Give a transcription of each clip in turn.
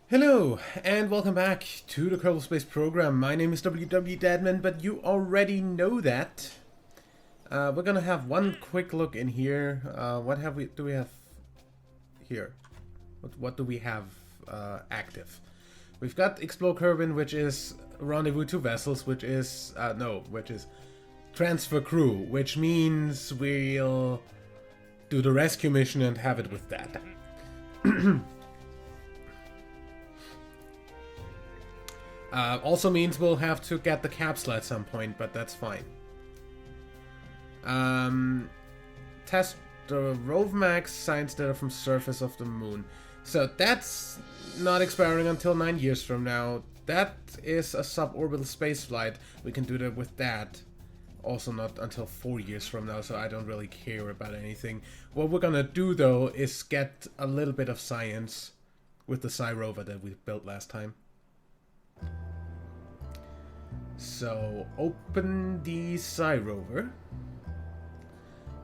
Hello, and welcome back to the Kerbal Space Program. My name is WW Deadman, but you already know that. We're gonna have one quick look in here. Do we have here? What do we have active? We've got Explore Kerbin, which is Rendezvous 2 Vessels, which is Transfer Crew, which means we'll do the rescue mission and have it with that. Also means we'll have to get the capsule at some point, but that's fine. Test the Rovemax science data from surface of the moon. So that's not expiring until 9 years from now. That is a suborbital space flight. We can do that with that. Also not until 4 years from now, so I don't really care about anything. What we're gonna do though is get a little bit of science with the Psi rover that we built last time. So, open the Psi rover.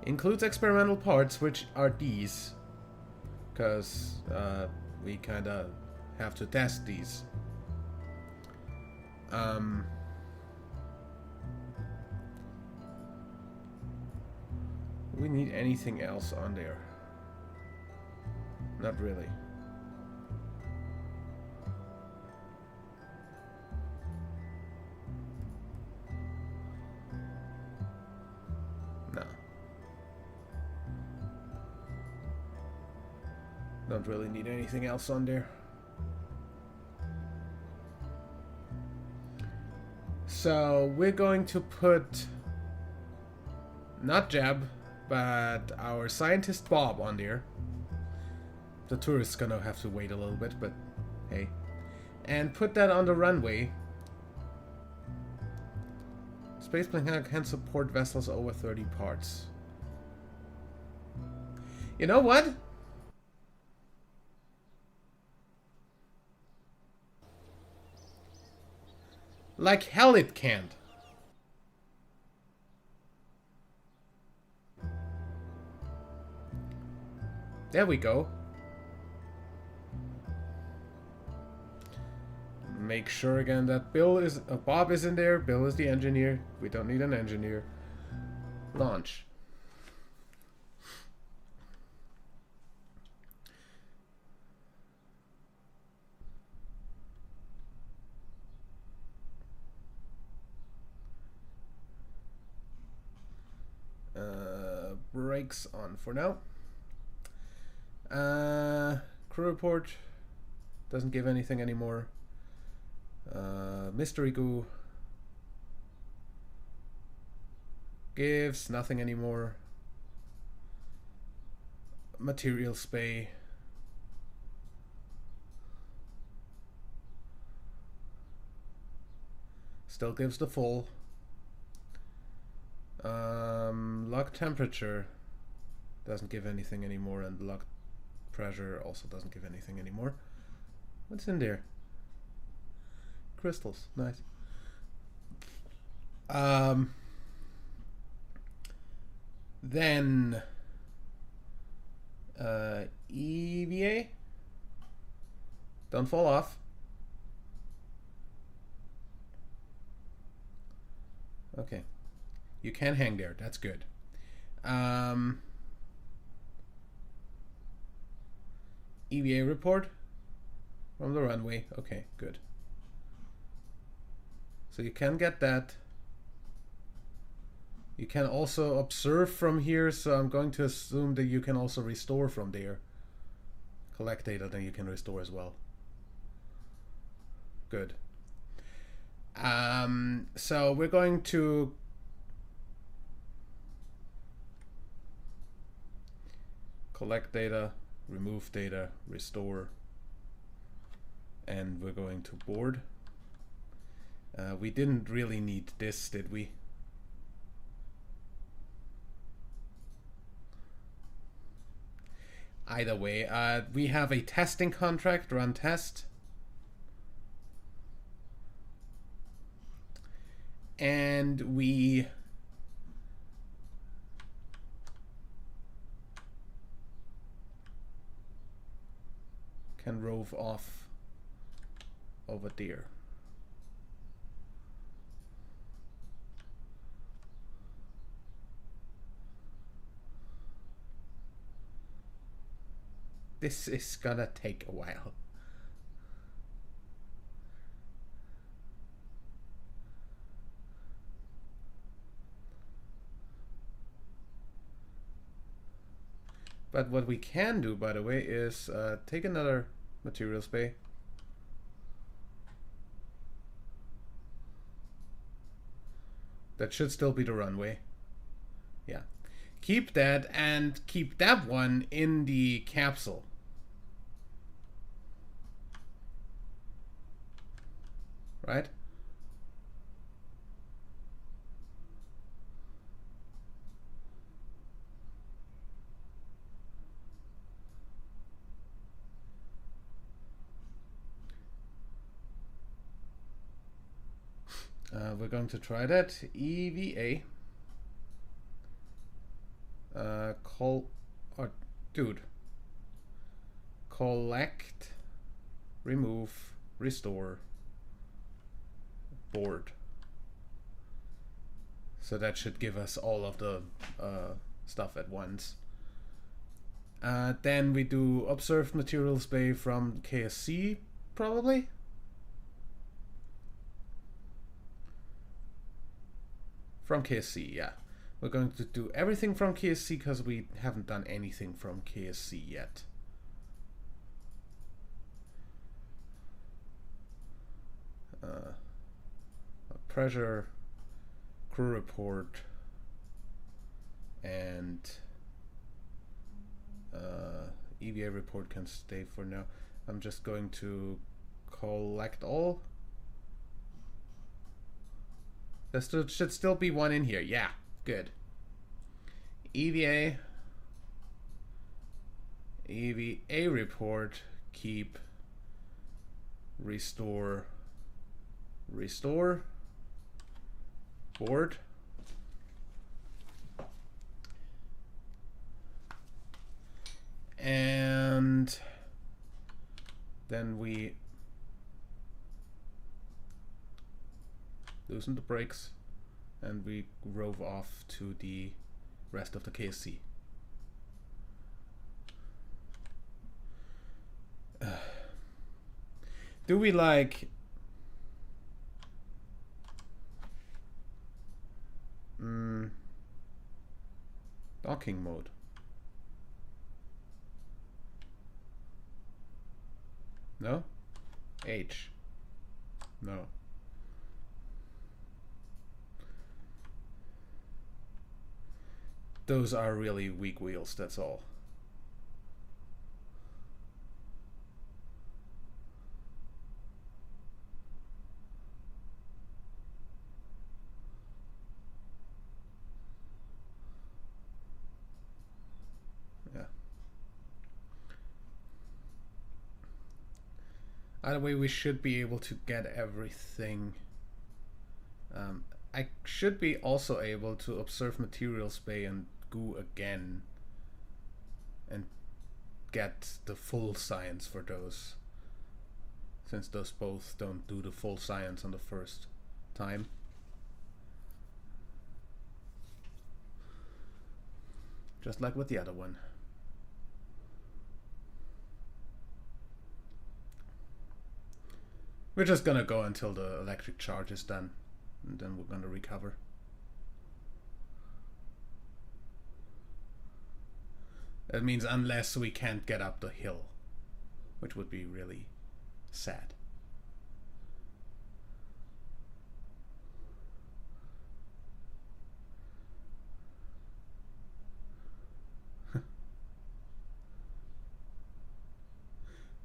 Includes experimental parts, which are these. Because we kind of have to test these. Do we need anything else on there? Not really. No. Don't really need anything else on there. So we're going to put not Jeb, but our scientist Bob on there. The tourist's gonna have to wait a little bit, but hey. And put that on the runway. Spaceplane can support vessels over 30 parts. You know what? Like hell it can't. There we go. Make sure again that Bob is in there. Bill is the engineer. We don't need an engineer. Launch. Brakes on for now. Crew report doesn't give anything anymore. Mystery goo gives nothing anymore. Material spay still gives the full. Log temperature doesn't give anything anymore, and log pressure also doesn't give anything anymore. What's in there? Crystals, nice. Then EVA, don't fall off. Okay, you can hang there, that's good. EVA report from the runway. Okay, good. So you can get that. You can also observe from here, so I'm going to assume that you can also restore from there. Collect data, then you can restore as well. Good. So we're going to collect data, remove data, restore, and we're going to board. We didn't really need this, did we? Either way, we have a testing contract, run test. And we can rove off over there. This is gonna take a while. But what we can do, by the way, is take another materials bay. That should still be the runway. Yeah. Keep that and keep that one in the capsule. Right? We're going to try that. EVA. Dude. Collect, remove, restore, board. So that should give us all of the stuff at once. Then we do observed materials bay from KSC, probably. From KSC, yeah. We're going to do everything from KSC because we haven't done anything from KSC yet. Pressure, crew report, and EVA report can stay for now. I'm just going to collect all. There should still be one in here. Yeah, good. EVA report, keep, restore, board. And then we loosen the brakes and we rove off to the rest of the KSC. Do we like docking mode? No? H. No. Those are really weak wheels, that's all. Yeah. Either way, we should be able to get everything. I should be also able to observe materials bay and goo again and get the full science for those, since those both don't do the full science on the first time. Just like with the other one. We're just gonna go until the electric charge is done, and then we're gonna recover. That means unless we can't get up the hill, which would be really sad.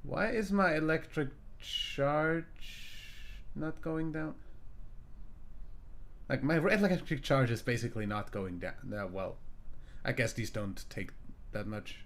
Why is my electric charge not going down? Like, my electric charge is basically not going down. Well, I guess these don't take that much.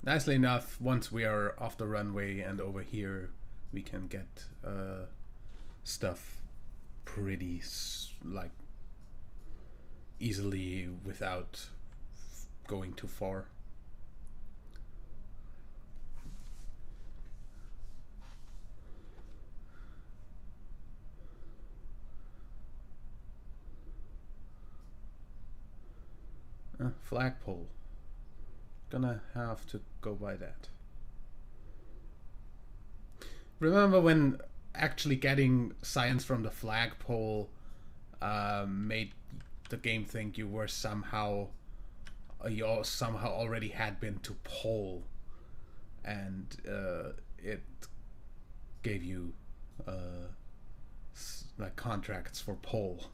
nicely enough, once we are off the runway and over here, we can get stuff pretty like easily without going too far. Flagpole. Gonna have to go by that. Remember when actually getting science from the flagpole made the game think you were somehow somehow already had been to pole, and it gave you like contracts for pole.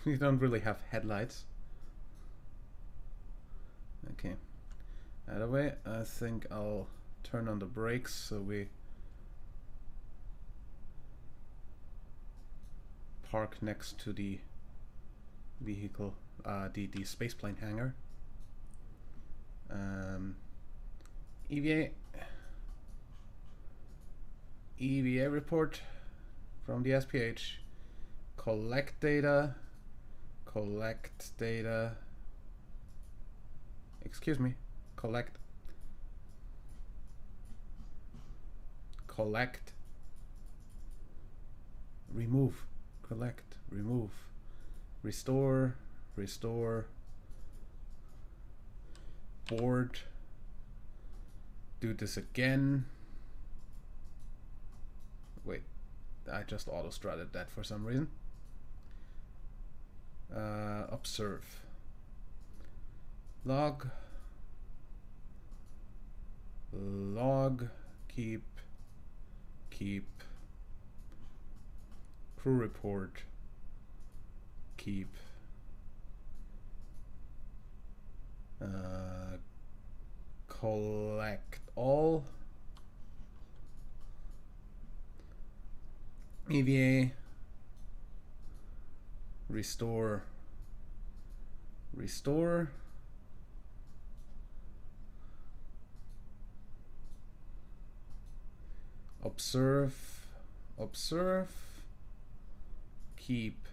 You don't really have headlights. Okay. Either way, I think I'll turn on the brakes so we park next to the vehicle, the spaceplane hangar. EVA report from the SPH. Collect data. Excuse me. Collect. Remove. Collect. Remove. Restore. Board. Do this again. Wait, I just auto-strutted that for some reason. Observe. Log. Keep. Crew report. Keep. Collect all. EVA. Restore. Observe. Keep.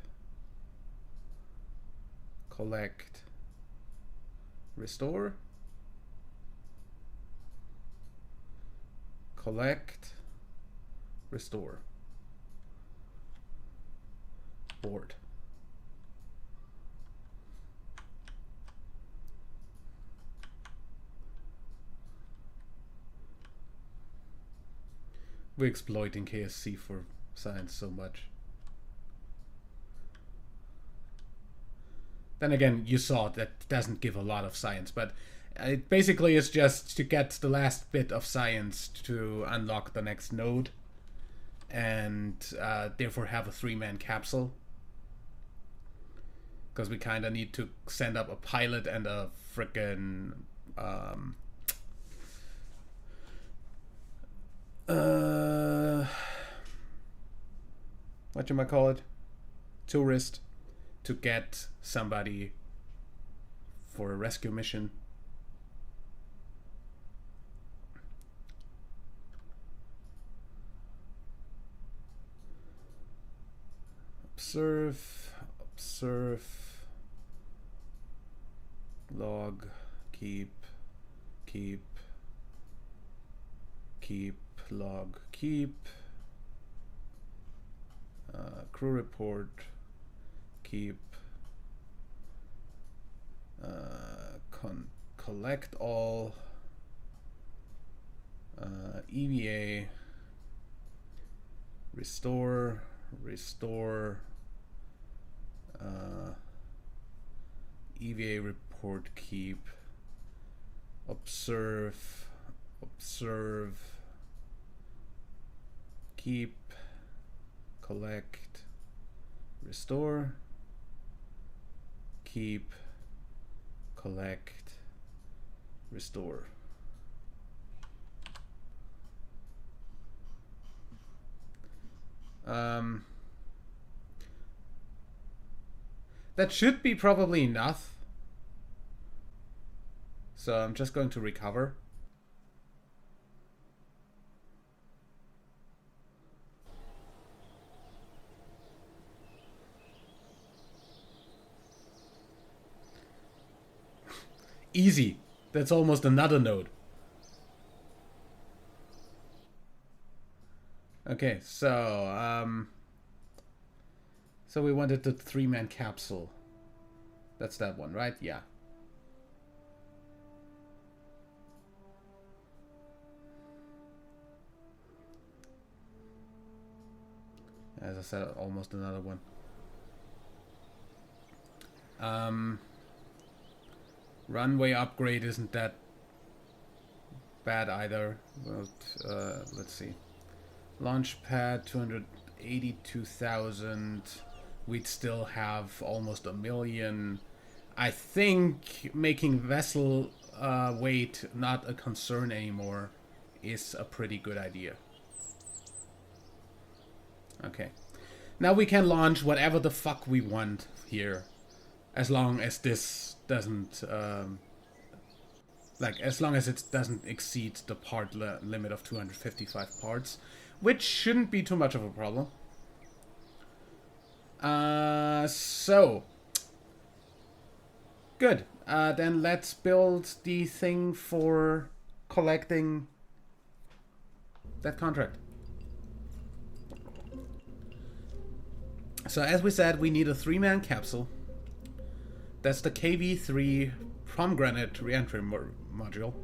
Collect. Restore. Collect. Restore. Board. We're exploiting KSC for science so much. Then again, you saw that doesn't give a lot of science, but it basically is just to get the last bit of science to unlock the next node, and therefore have a 3-man capsule. Because we kind of need to send up a pilot and a frickin' whatchamacallit? Tourist to get somebody for a rescue mission. Observe. Log. Keep. Log. Keep. Crew report. Keep. Collect all. EVA. Restore. EVA report. Keep. Observe. Keep. Collect. Restore. Keep. Collect. Restore. Um, that should be probably enough. So I'm just going to recover. Easy. That's almost another node. Okay, so we wanted the 3-man capsule. That's that one, right? Yeah. As I said, almost another one. Runway upgrade isn't that bad either. But, let's see. Launch pad 282,000. We'd still have almost 1 million. I think making vessel weight not a concern anymore is a pretty good idea. Okay. Now we can launch whatever the fuck we want here. As long as this doesn't... as long as it doesn't exceed the part limit of 255 parts. Which shouldn't be too much of a problem. So... Good. Then let's build the thing for collecting that contract. So as we said, we need a 3-man capsule. That's the KV-3 Pomegranate reentry module.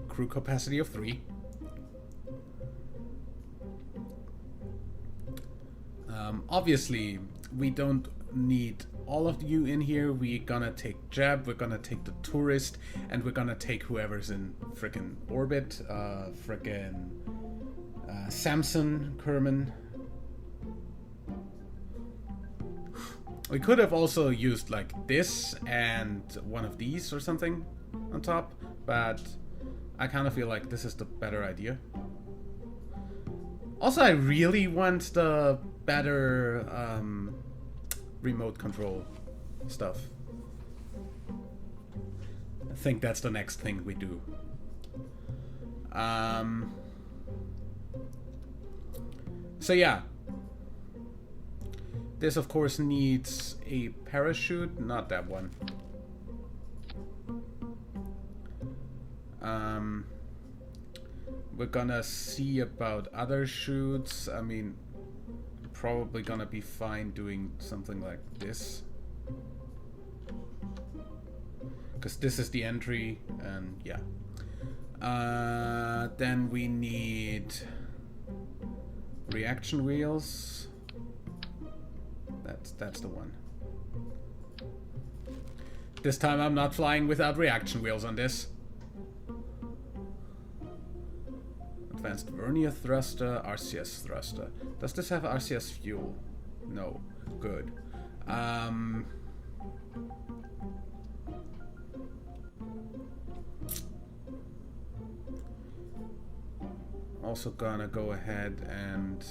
Crew capacity of 3. Obviously, we don't need all of you in here. We're gonna take Jeb, we're gonna take the tourist, and we're gonna take whoever's in frickin' orbit. Samson, Kerman. We could have also used like this and one of these or something on top, but I kind of feel like this is the better idea. Also, I really want the better remote control stuff. I think that's the next thing we do. So yeah. This of course needs a parachute, not that one. We're gonna see about other chutes. I mean, probably gonna be fine doing something like this. Because this is the entry, and yeah. Then we need reaction wheels. That's the one. This time I'm not flying without reaction wheels on this. Advanced vernier thruster, RCS thruster. Does this have RCS fuel? No. Good. Also gonna go ahead and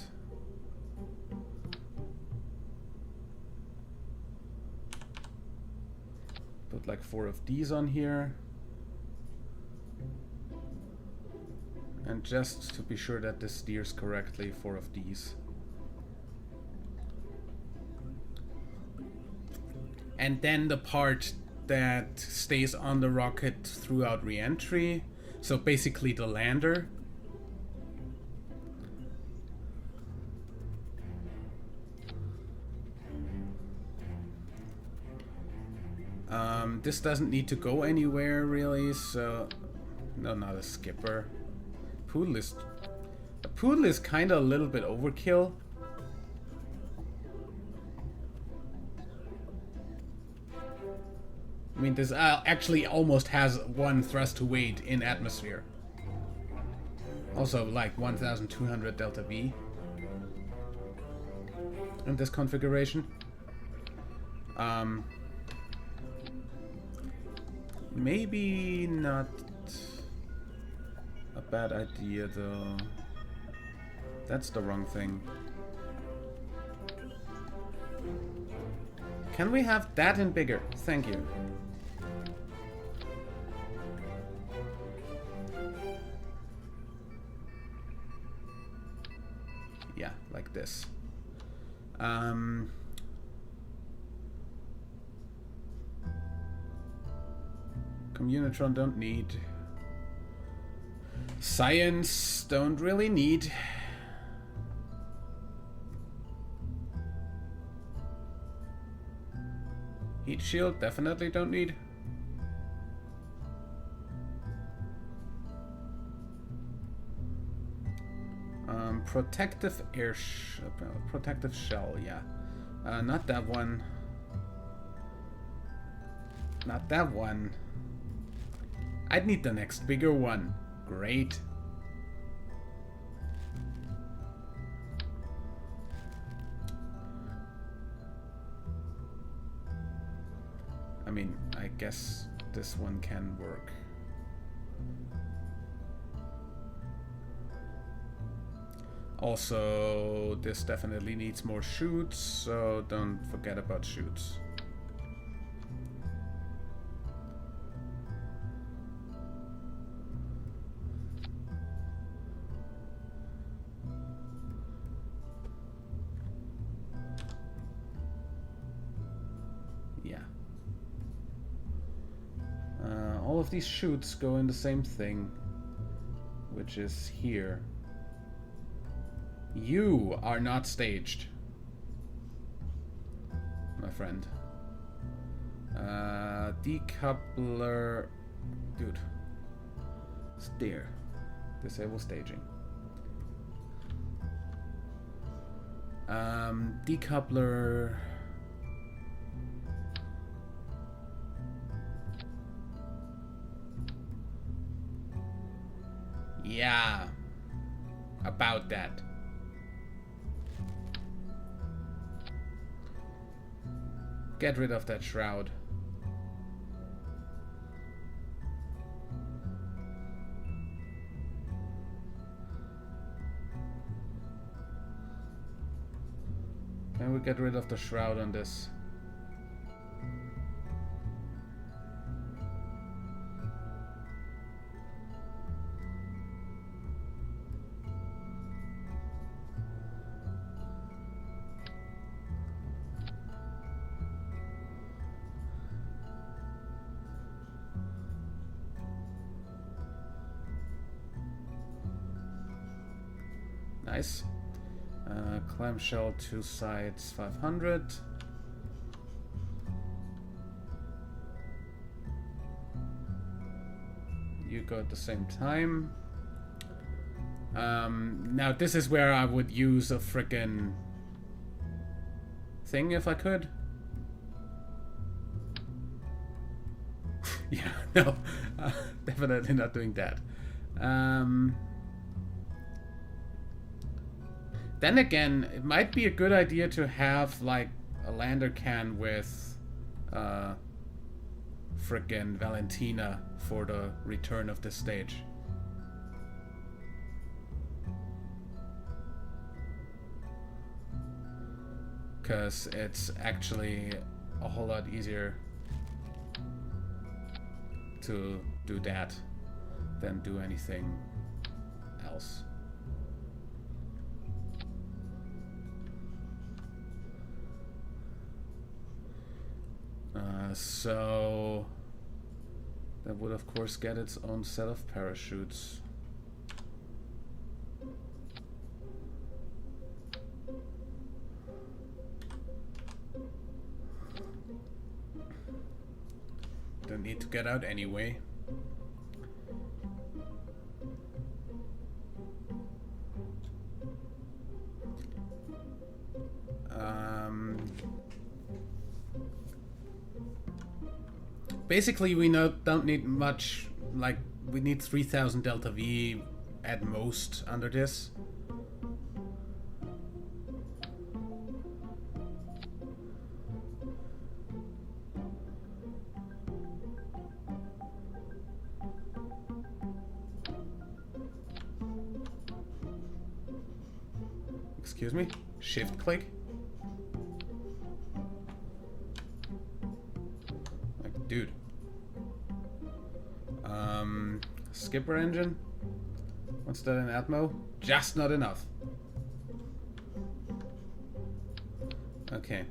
put like 4 of these on here. And just to be sure that this steers correctly, 4 of these. And then the part that stays on the rocket throughout re-entry. So basically the lander. This doesn't need to go anywhere really, so... No, not a skipper. A poodle is kind of a little bit overkill. I mean, this actually almost has 1 thrust to weight in atmosphere. Also, like 1,200 delta V in this configuration. Maybe not bad idea, though. That's the wrong thing. Can we have that in bigger? Thank you. Yeah, like this. Communitron don't need. Science don't really need. Heat shield definitely don't need. Protective protective shell, yeah. Not that one. Not that one. I'd need the next bigger one. Great. I mean, I guess this one can work. Also, this definitely needs more chutes, so don't forget about chutes. Yeah. All of these chutes go in the same thing, which is here. You are not staged, my friend. Decoupler, dude. Steer. Disable staging. Decoupler. Yeah. About that. Get rid of that shroud. Can we get rid of the shroud on this? Nice. Clamshell, 2 sides, 500. You go at the same time. Now this is where I would use a frickin' thing if I could. Yeah, no, definitely not doing that. Then again, it might be a good idea to have like a lander can with frickin' Valentina for the return of this stage. Because it's actually a whole lot easier to do that than do anything else. So that would of course get its own set of parachutes. Don't need to get out anyway. Basically, we don't need much. Like, we need 3000 delta V at most under this. Excuse me? Shift click? Like, dude. Skipper engine? What's that in Atmo? Just not enough. Okay.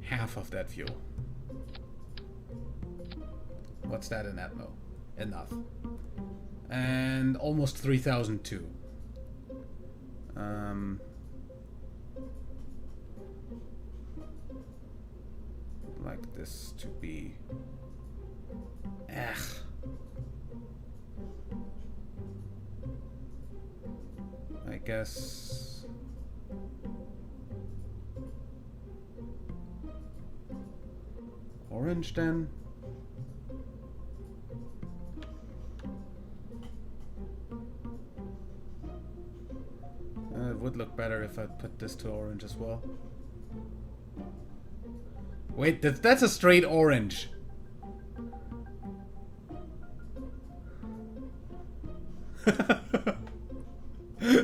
Half of that fuel. What's that in Atmo? Enough. And almost 3,002. Like this to be... I guess... Orange then? It would look better if I put this to orange as well. Wait, that's a straight orange.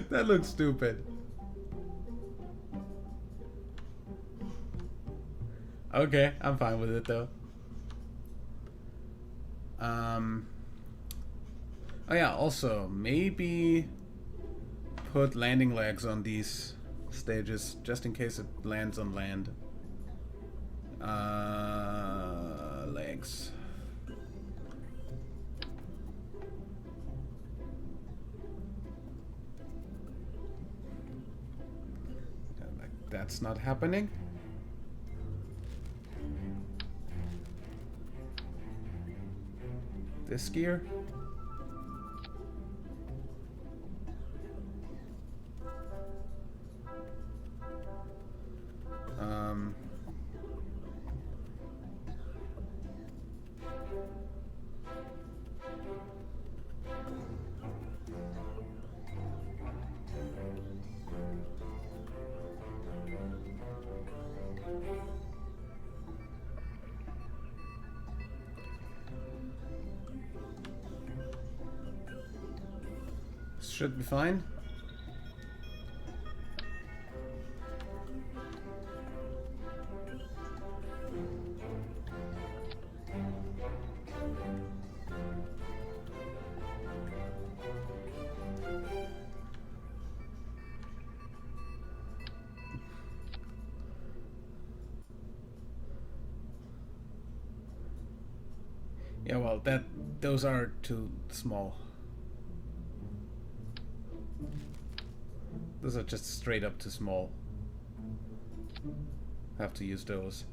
That looks stupid. Okay, I'm fine with it though. Oh yeah, also, maybe put landing legs on these stages, just in case it lands on land. Legs. That's not happening. This gear. Should be fine. Yeah, well, those are too small. Those are just straight up too small. Have to use those.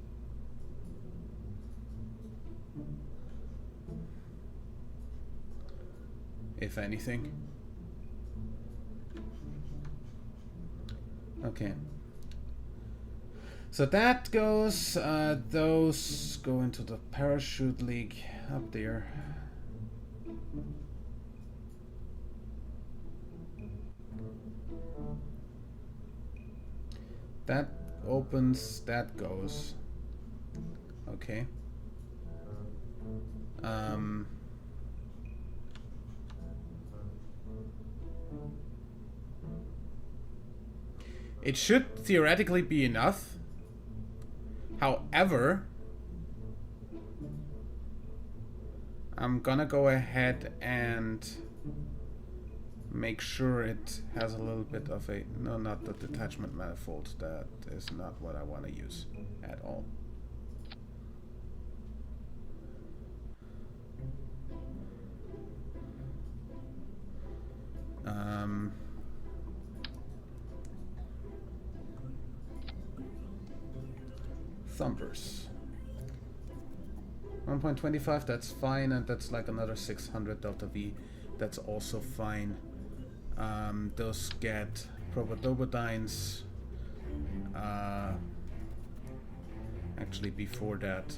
If anything. Okay. So that goes, those go into the parachute league up there. That opens, that goes. Okay. It should theoretically be enough. However, I'm gonna go ahead and make sure it has a little bit of a... No, not the detachment manifold. That is not what I want to use at all. Thumpers. 1.25, that's fine, and that's like another 600 delta V. That's also fine. Those get probodobodynes. Actually, before that,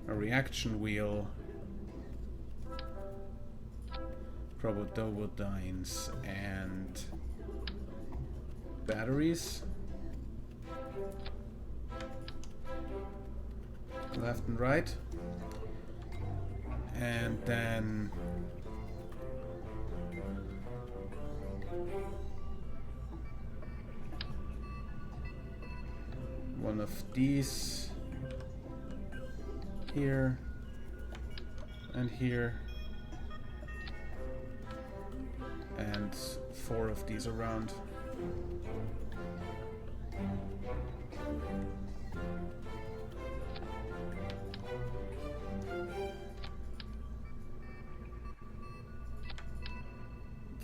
a reaction wheel, probodobodynes, and batteries. Left and right. And then one of these here and here, and 4 of these around.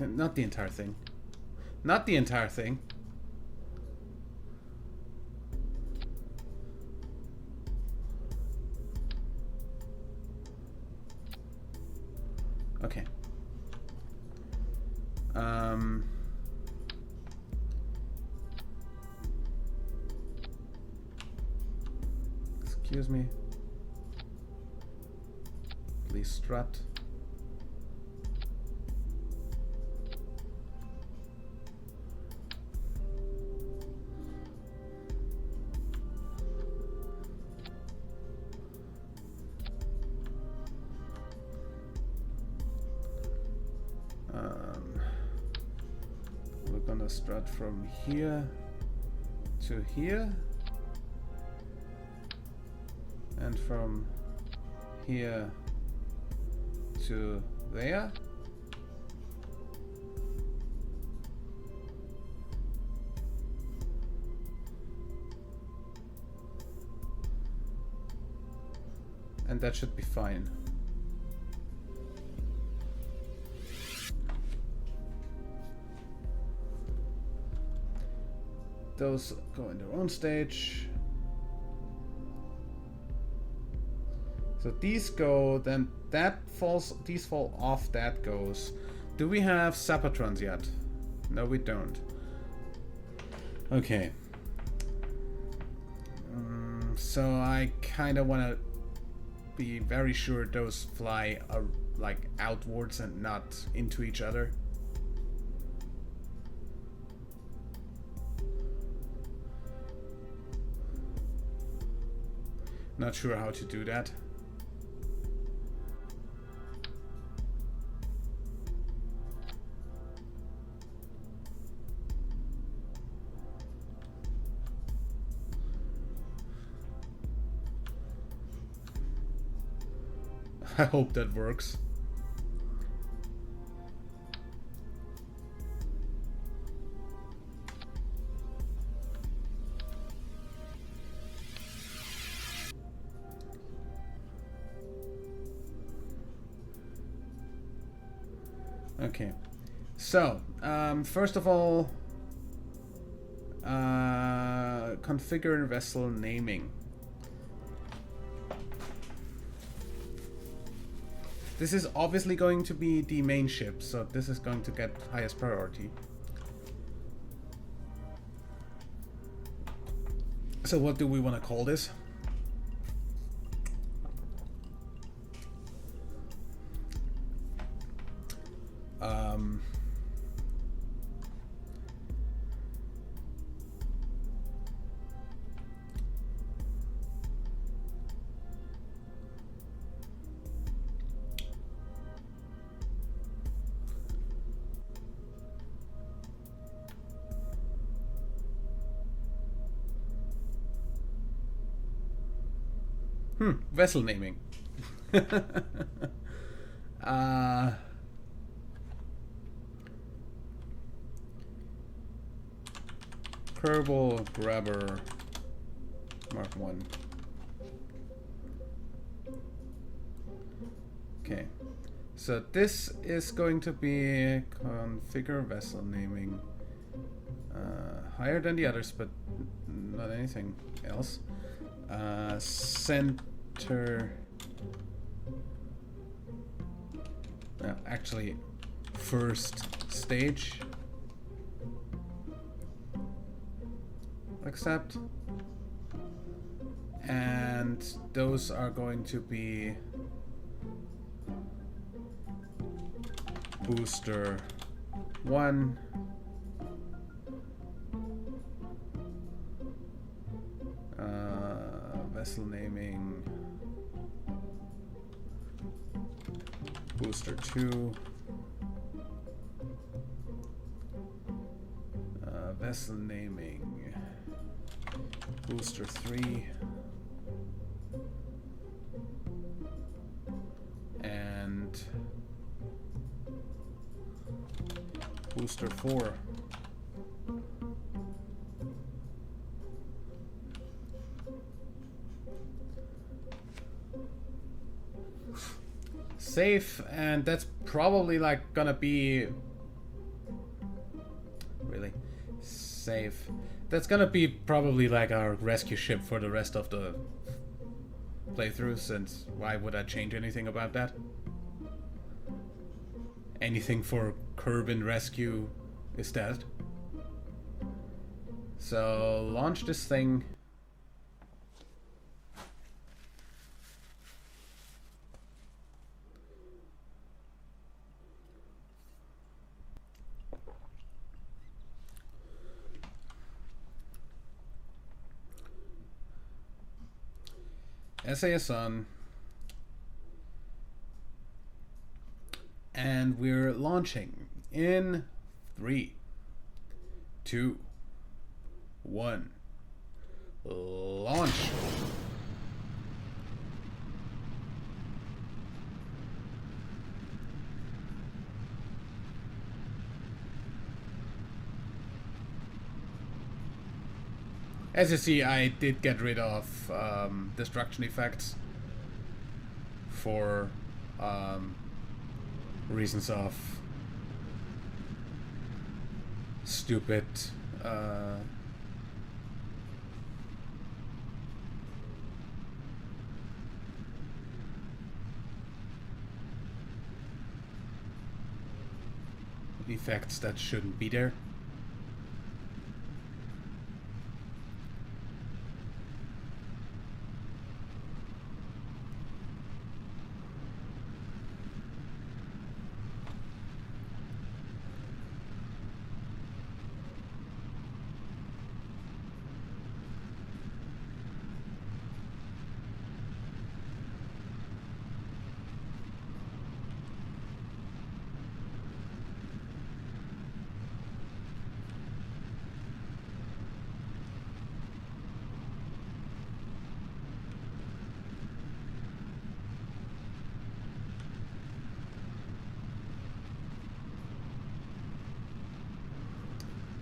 Not the entire thing. Not the entire thing. Okay. Excuse me. Please strut. We're gonna strut from here to here, and from here to there. And that should be fine. Those go in their own stage. So these go, then that falls, these fall off, that goes. Do we have Sapatrons yet? No, we don't. Okay. So I kind of want to be very sure those fly like outwards and not into each other. Not sure how to do that. I hope that works. Okay, so first of all, configure vessel naming. This is obviously going to be the main ship, so this is going to get highest priority. So what do we want to call this? Vessel naming. Kerbal Grabber Mark 1. Okay, so this is going to be configure vessel naming. Higher than the others, but not anything else. Center. Actually, first stage. Accept. And those are going to be booster 1. Vessel naming booster 2. Vessel naming Booster 3. And Booster 4. Safe, and that's probably like gonna be really safe. That's gonna be probably like our rescue ship for the rest of the playthrough, since why would I change anything about that? Anything for Kerbal rescue is dead. So launch this thing. SAS on, and we're launching in 3, 2, 1. Launch. As you see, I did get rid of destruction effects for reasons of stupid effects that shouldn't be there.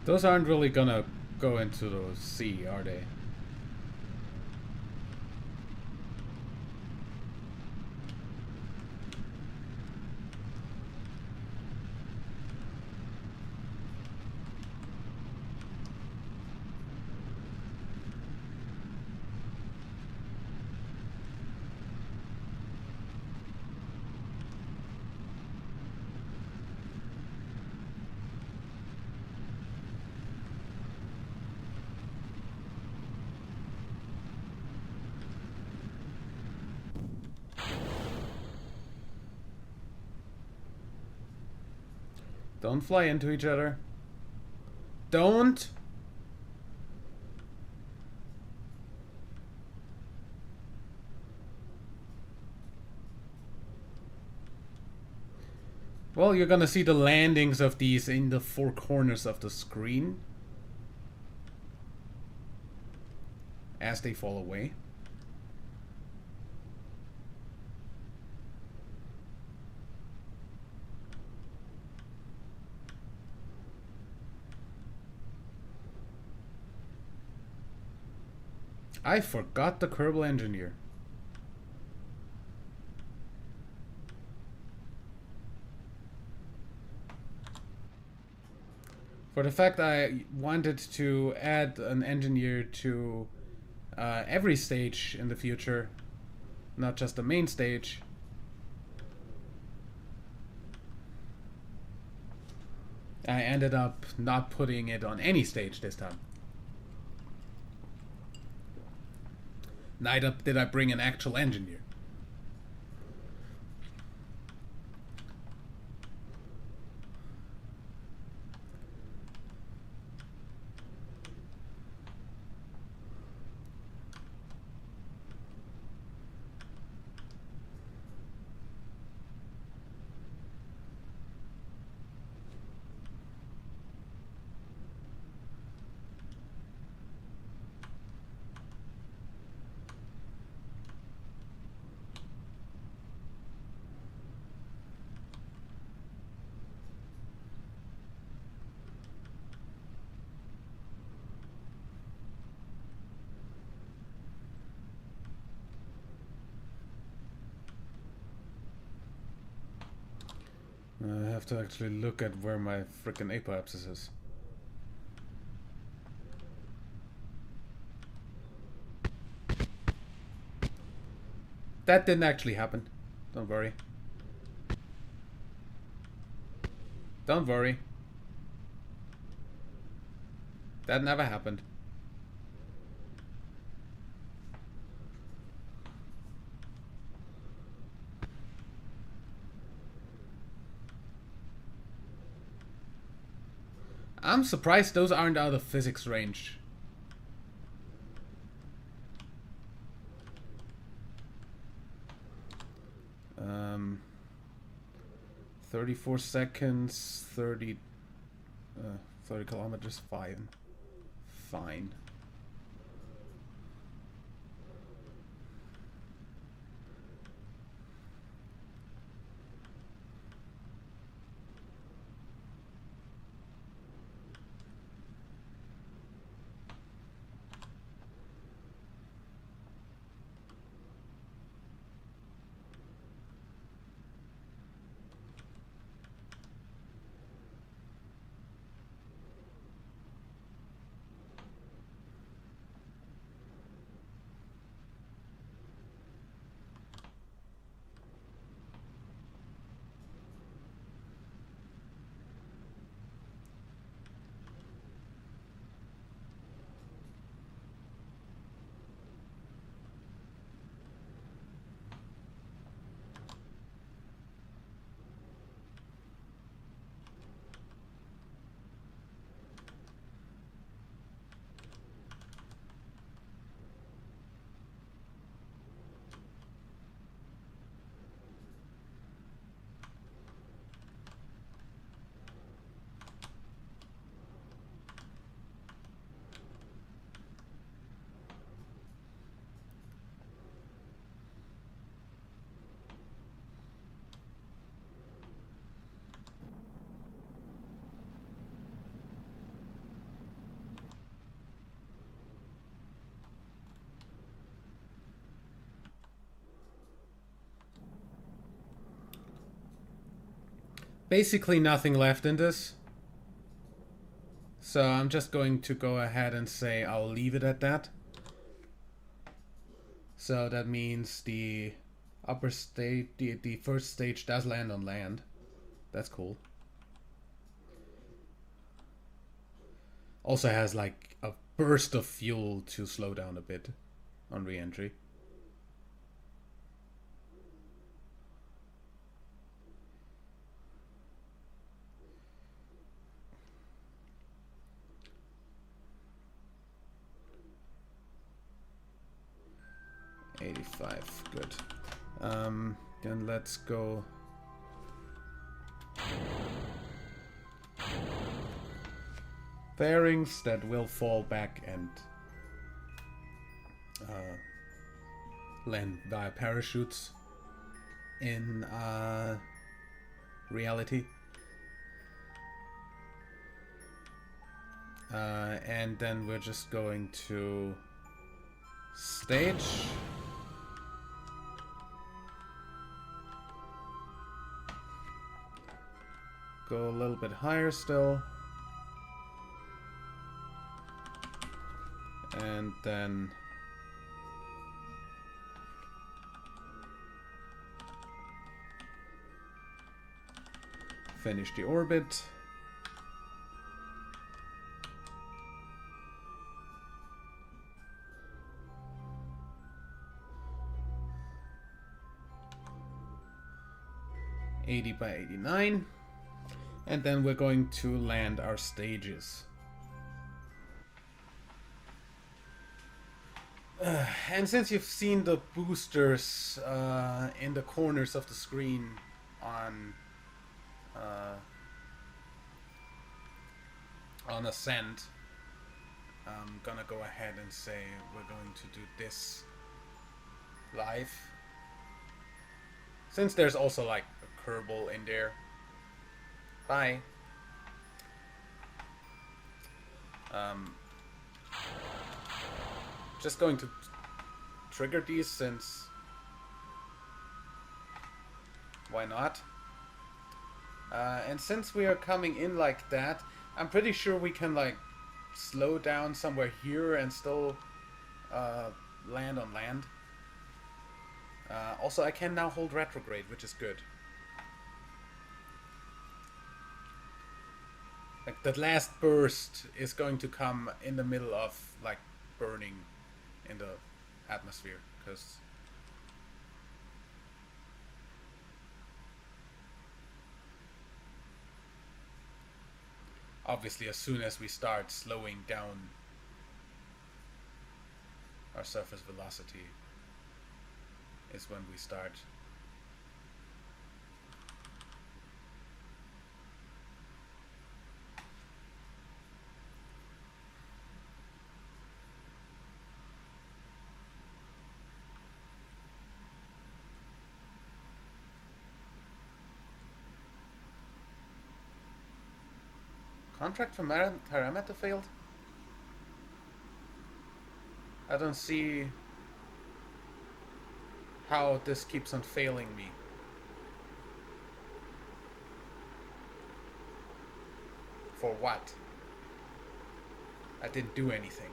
Those aren't really gonna go into the sea, are they? Don't fly into each other. Don't! Well, you're gonna see the landings of these in the 4 corners of the screen as they fall away. I forgot the Kerbal engineer. For the fact I wanted to add an engineer to every stage in the future, not just the main stage. I ended up not putting it on any stage this time. Neither did I bring an actual engineer. I have to actually look at where my frickin' apoapsis is. That didn't actually happen. Don't worry. Don't worry. That never happened. I'm surprised those aren't out of physics range. Um, 34 seconds, 30 kilometers, fine. Fine. Basically nothing left in this. So I'm just going to go ahead and say I'll leave it at that. So that means the upper stage, the first stage does land on land. That's cool. Also has like a burst of fuel to slow down a bit on re-entry. Good. Then let's go. Fairings that will fall back and land via parachutes in reality. And then we're just going to stage. Go a little bit higher still. And then finish the orbit. (80 by 89). And then we're going to land our stages. And since you've seen the boosters in the corners of the screen on ascent, I'm gonna go ahead and say we're going to do this live. Since there's also like a Kerbal in there. Bye. Just going to trigger these since why not? And since we are coming in like that, I'm pretty sure we can like slow down somewhere here and still uh, land on land. Also, I can now hold retrograde, which is good. Like that last burst is going to come in the middle of like burning in the atmosphere, because obviously as soon as we start slowing down our surface velocity is when we start. Contract for Parameter failed? I don't see how this keeps on failing me. For what? I didn't do anything.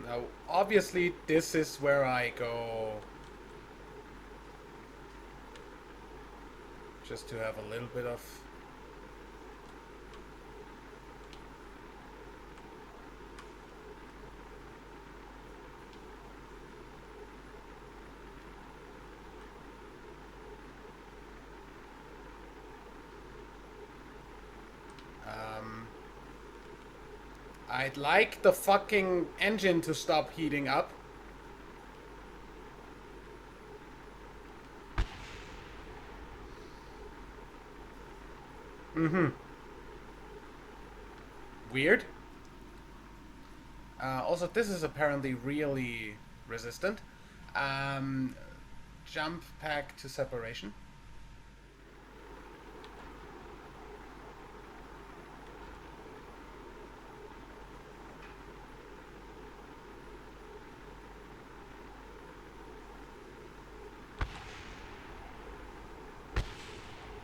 Now, obviously, this is where I go just to have a little bit of. I'd like the fucking engine to stop heating up. Weird. Also, this is apparently really resistant. Um, Jump pack to separation.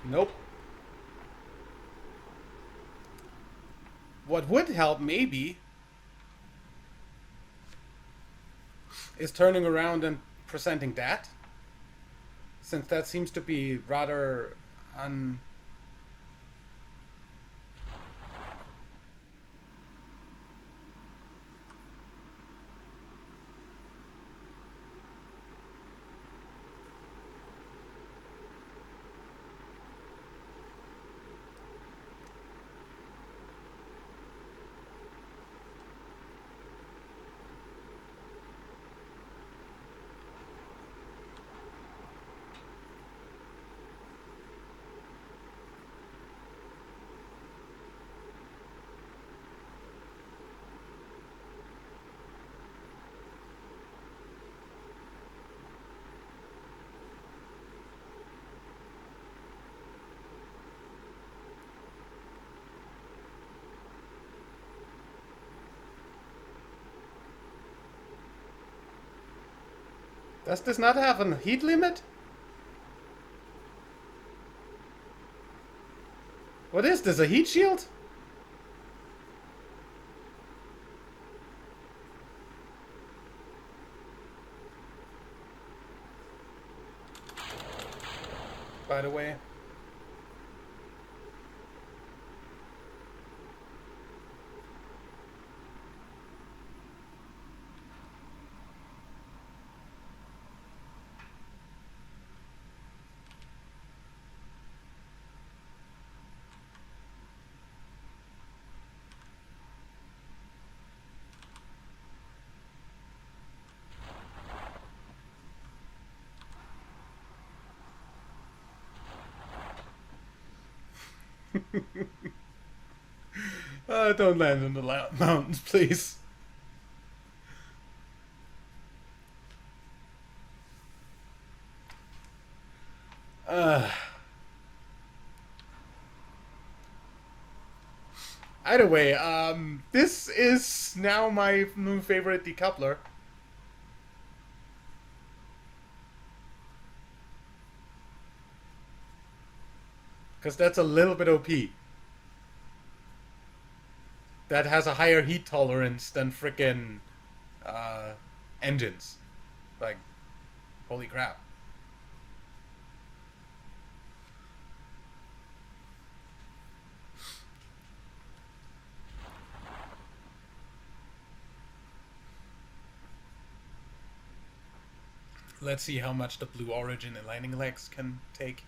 Nope. What would help, maybe, is turning around and presenting that. Since that seems to be rather Does this not have a heat limit? What is this, a heat shield? By the way. Don't land in the mountains, please. Either way, this is now my new favorite decoupler. Because that's a little bit OP. That has a higher heat tolerance than frickin' uh, engines. Like, holy crap. Let's see how much the Blue Origin and landing legs can take.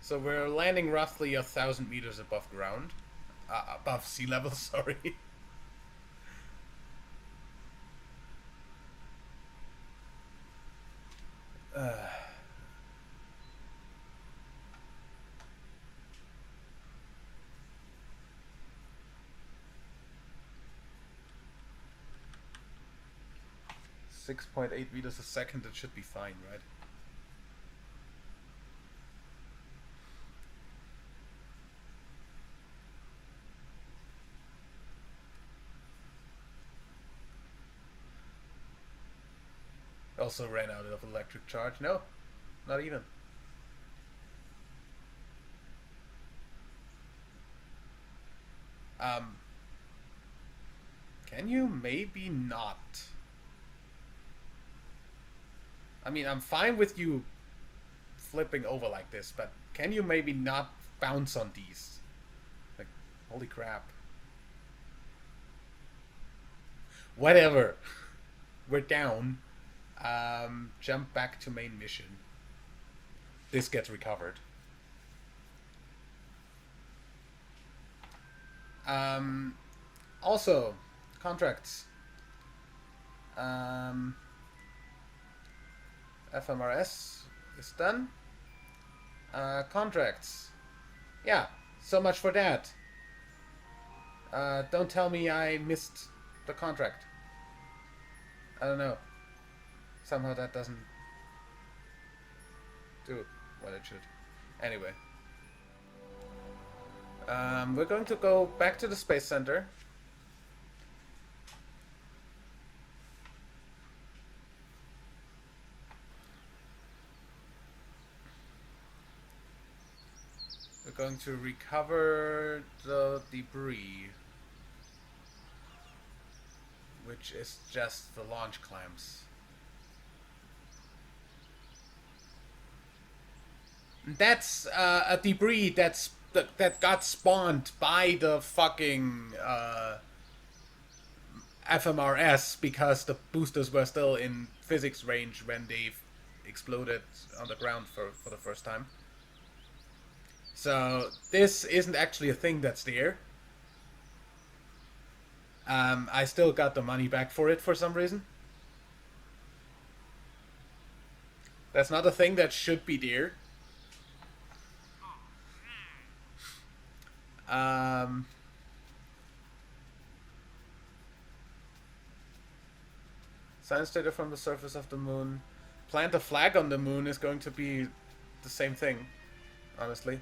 So we're landing roughly 1,000 meters above ground. Above sea level, sorry. 6.8 meters a second, it should be fine, right? Also ran out of electric charge. No, not even. Can you maybe not? I mean, I'm fine with you flipping over like this, but can you maybe not bounce on these? Like, holy crap. Whatever. We're down. Jump back to main mission. This gets recovered. Also, contracts. FMRS is done. Contracts. Yeah, so much for that. Don't tell me I missed the contract. I don't know. Somehow that doesn't do what it should. Anyway. We're going to go back to the Space Center. We're going to recover the debris, which is just the launch clamps. That's a debris that got spawned by the fucking FMRS because the boosters were still in physics range when they exploded on the ground for the first time. So this isn't actually a thing that's there. I still got the money back for it for some reason. That's not a thing that should be there. Science data from the surface of the moon. Plant a flag on the moon is going to be the same thing, honestly.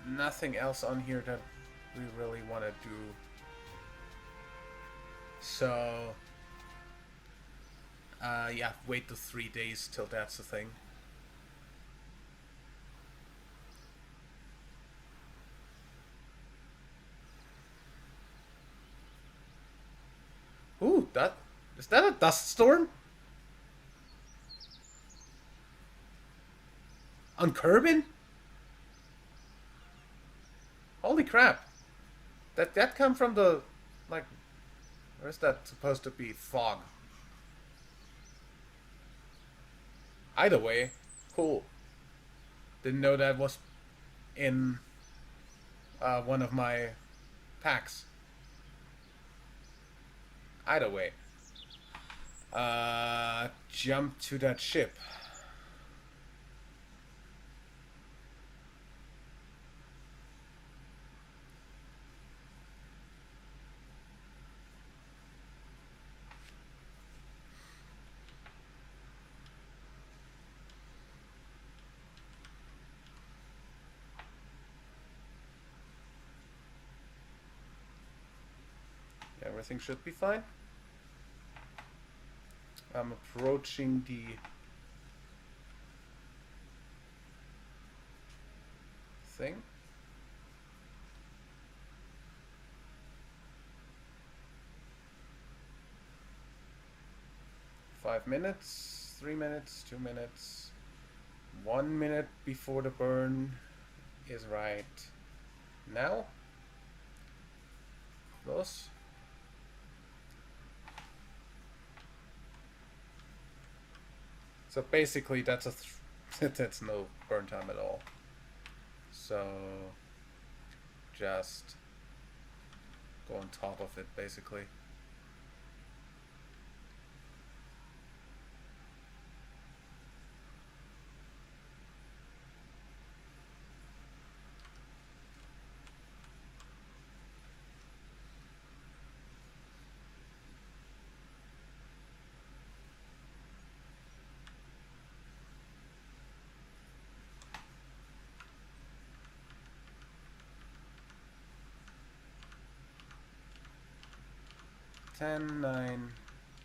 Nothing else on here that we really want to do. So, yeah, wait the 3 days till that's a thing. Ooh, is that a dust storm? On Kerbin? Holy crap. That come from the, like, where's that supposed to be? Fog. Either way, cool. Didn't know that was in one of my packs. Either way. Jump to that ship. Everything should be fine. I'm approaching the thing. Five minutes, 3 minutes, 2 minutes, 1 minute before the burn is right now. Close. So basically that's that's no burn time at all. So just go on top of it basically. Ten, 9,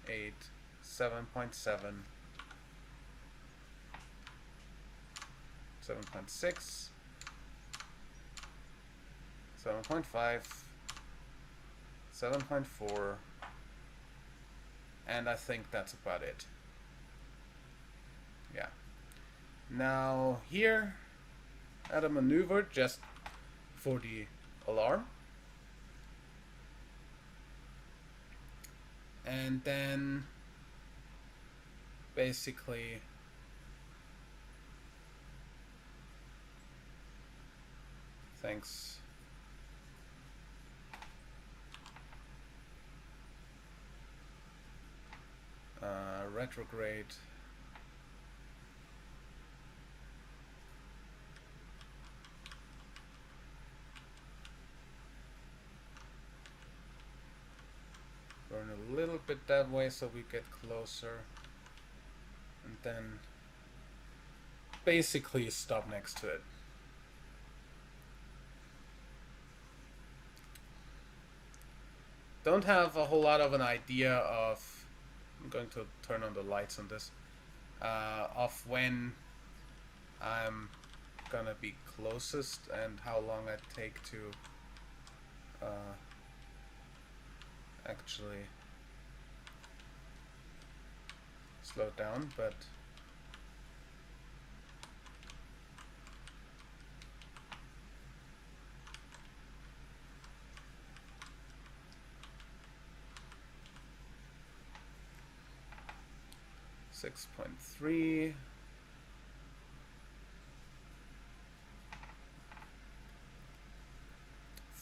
8, 7.7, 7.6, 7.5, 7.4, and I think that's about it. Yeah. Now here, add a maneuver just for the alarm. And then basically thanks retrograde burn a little bit that way so we get closer, and then basically stop next to it. Don't have a whole lot of an idea of, I'm going to turn on the lights on this, of when I'm gonna be closest and how long I take to actually slow down, but .3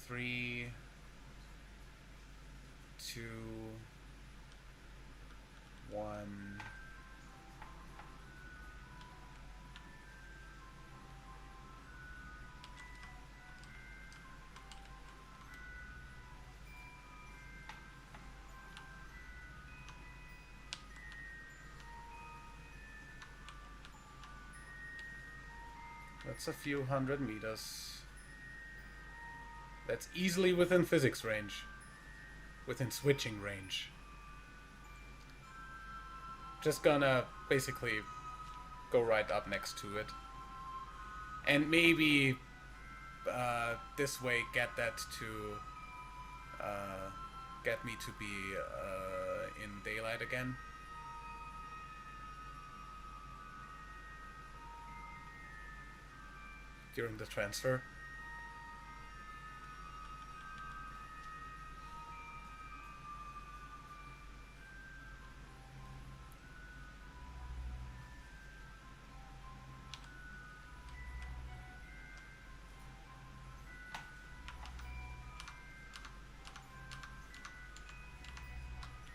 3 2 1 That's a few hundred meters. That's easily within physics range. Within switching range. Just gonna basically go right up next to it. And maybe this way get that to get me to be in daylight again. During the transfer.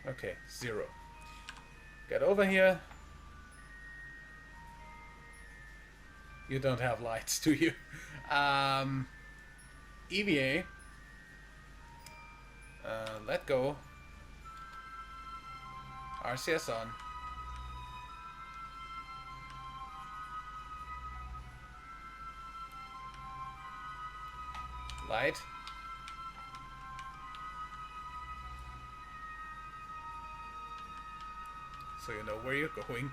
Okay, 0. Get over here. You don't have lights, do you? EVA. Let go. RCS on. Light. so you know where you're going.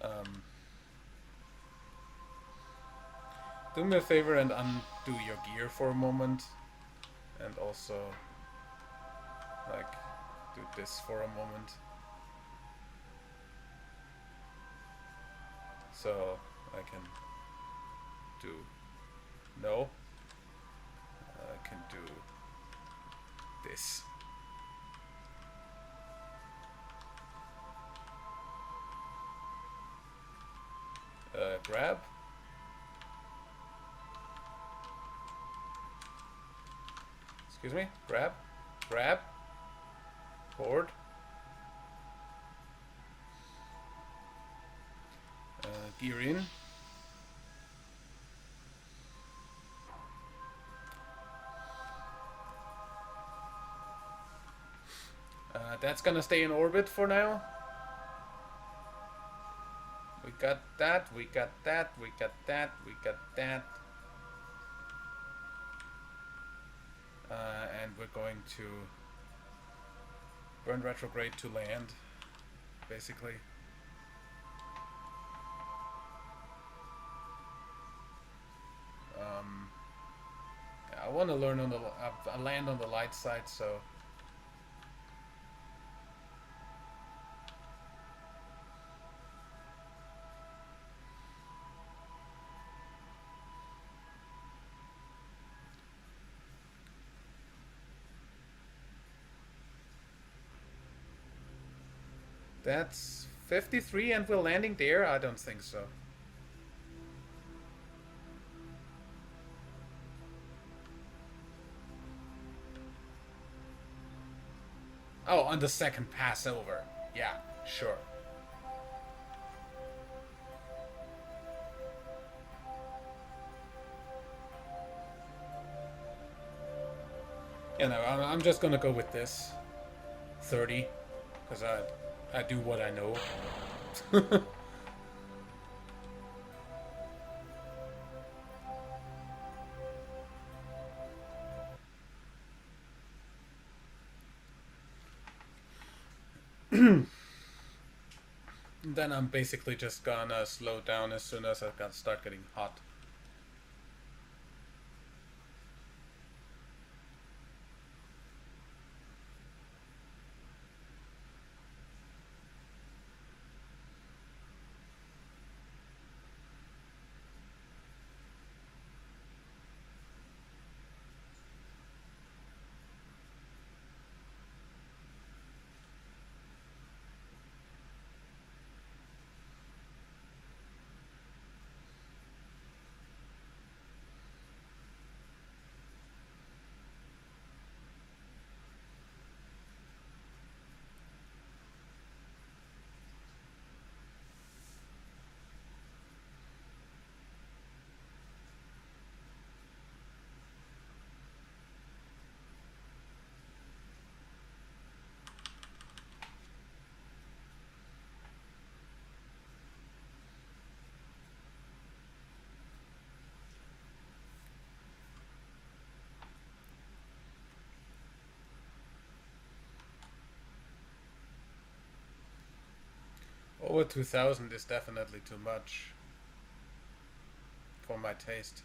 Um, do me a favor and undo your gear for a moment, and also like do this for a moment, so I can do no. I can do this. Grab. Excuse me. Grab. Grab. Board. Gear in. That's gonna stay in orbit for now. We got that, we got that, we got that, we got that. And we're going to burn retrograde to land, basically. I want to learn on the land on the light side, so that's 53 and we're landing there? I don't think so. Oh, on the second pass over. Yeah, sure. You know, I'm just gonna go with this. 30. Because I do what I know. Then I'm basically just gonna slow down as soon as I start getting hot. Over 2000 is definitely too much for my taste.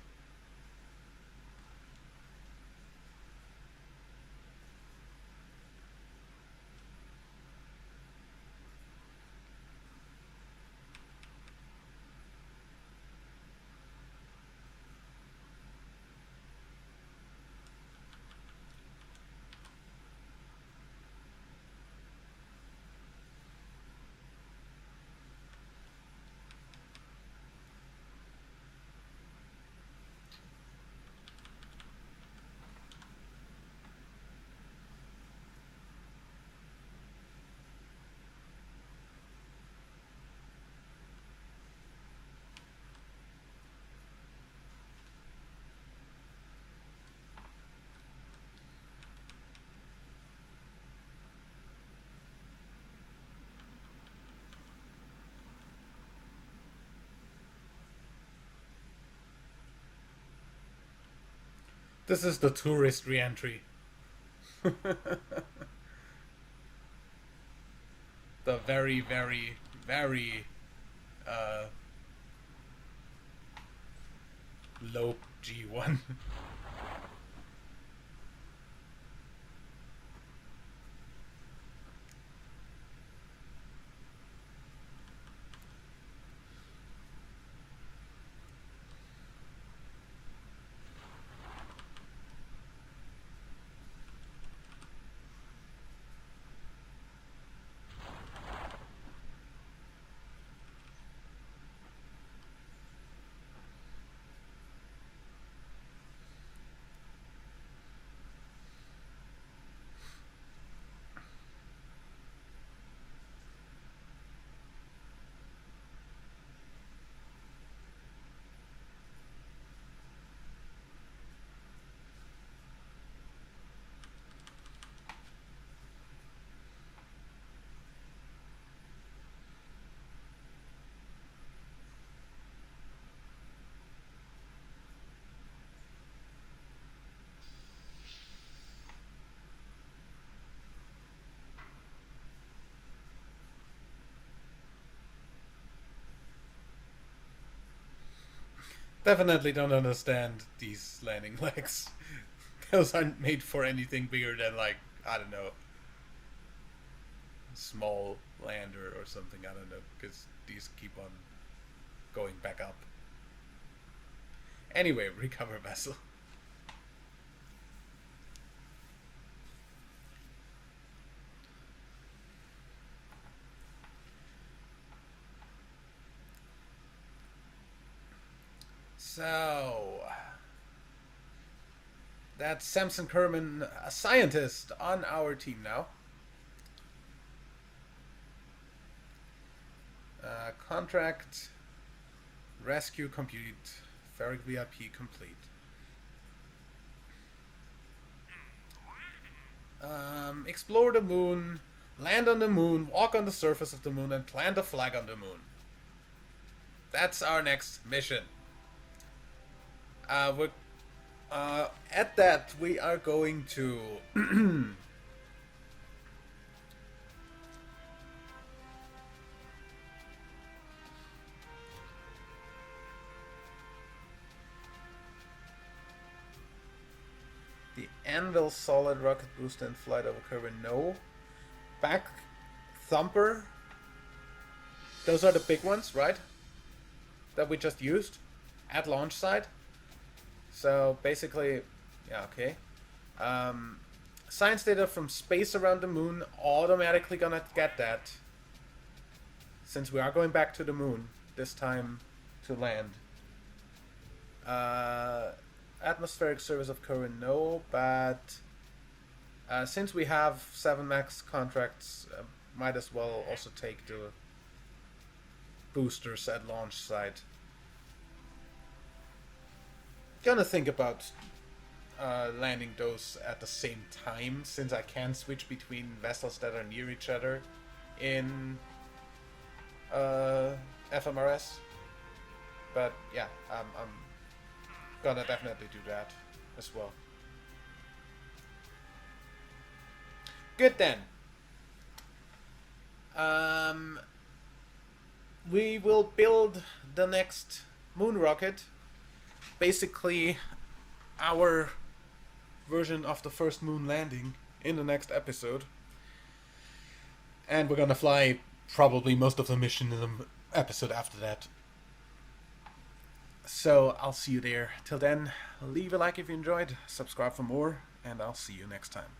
This is the tourist re-entry. The very, very, very uh, low G1. Definitely don't understand these landing legs. Those aren't made for anything bigger than, like, I don't know, small lander or something. I don't know, because these keep on going back up. Anyway, recover vessel. So that's Samson Kerman, a scientist on our team now. Contract rescue complete. Ferric VIP complete. Explore the moon, land on the moon, walk on the surface of the moon, and plant a flag on the moon. That's our next mission. At that, we are going to the Anvil solid rocket booster and flight over Kerbal. No. Back thumper. Those are the big ones, right? That we just used at launch site. So basically, yeah, okay. Science data from space around the moon, automatically gonna get that. Since we are going back to the moon, this time to land. Atmospheric service of Current, no, but since we have 7 max contracts, might as well also take the boosters at launch site. Gonna think about landing those at the same time, since I can switch between vessels that are near each other in FMRS. But yeah, I'm gonna definitely do that as well. Good then. We will build the next moon rocket. Basically, our version of the first moon landing in the next episode. And we're gonna fly probably most of the mission in the episode after that. So I'll see you there. Till then, leave a like if you enjoyed, subscribe for more, and I'll see you next time.